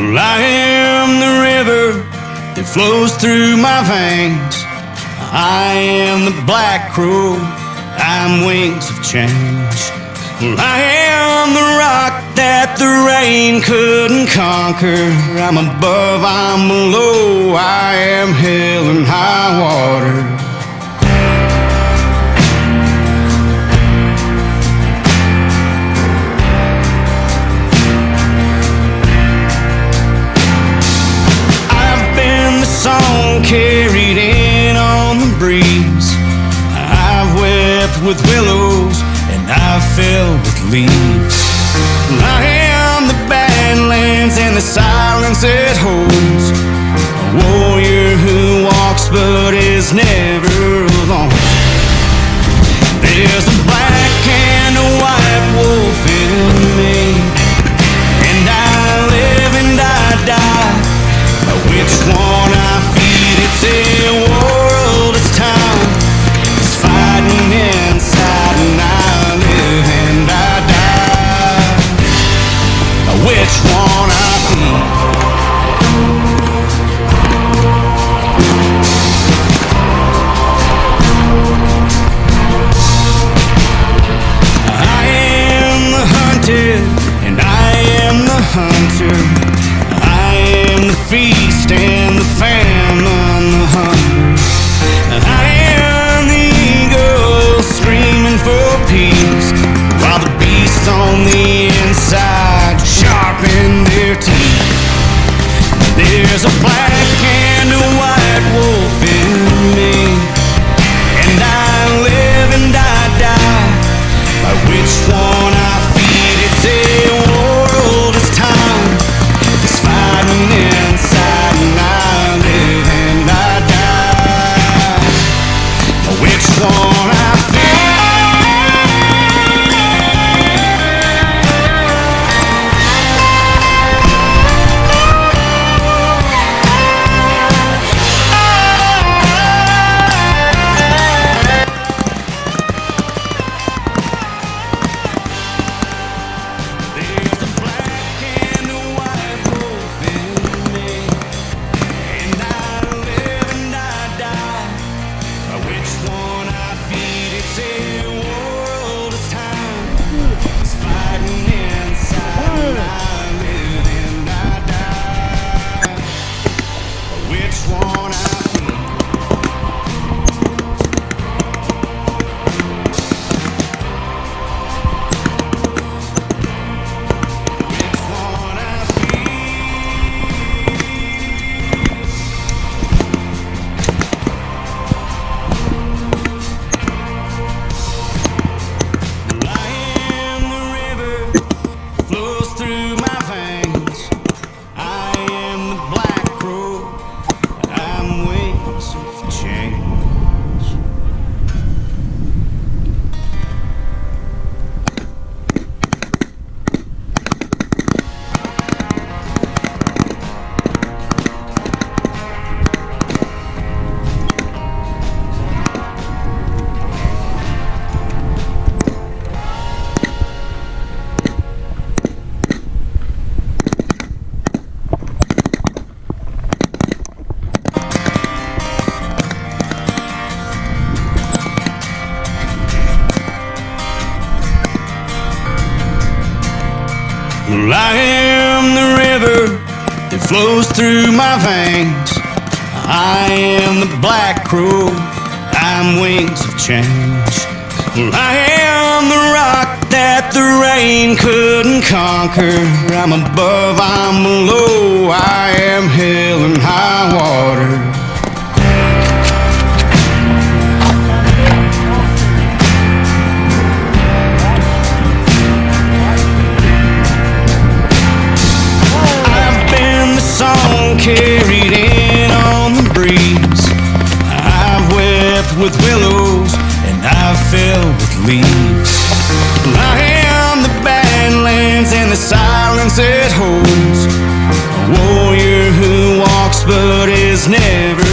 Well, I am the river that flows through my veins. I am the black crow, I'm wings of change. Well, I am the rock that the rain couldn't conquer. I'm above, I'm below, I am hell and high water. Song carried in on the breeze. I've wept with willows and I've filled with leaves. I am the badlands and the silence it holds. A warrior who walks but is never alone. There's a black and a white wolf in me, and I live and I die. Which one I feed? It's a world, it's time. It's fighting inside, and I live and I die. Which one I feed? I am the hunted, and I am the hunter. I am the feast and the famine, the hunger. I am the eagle screaming for peace, while the beasts on the inside sharpen their teeth. There's a black and a white wolf in me, and I live and I die. By which one I feed? It's a world, it's time. It's fighting inside, and I live and I die. Which one I feed? There's a black and a white wolf in me, and I live and I die. By which one I feed? It's a world, it's time. It's fighting inside, and I live and I die. By which one I feed? Which one I feed? I am the river that flows through my veins. I am the black crow, I'm wings of change. Well, I am the river that flows through my veins. I am the black crow, I'm wings of change. Well, I am the rock that the rain couldn't conquer. I'm above, I'm below, I am hell and high water. Song carried in on the breeze. I've wept with willows and I've filled with leaves. I am the badlands and the silence it holds. A warrior who walks but is never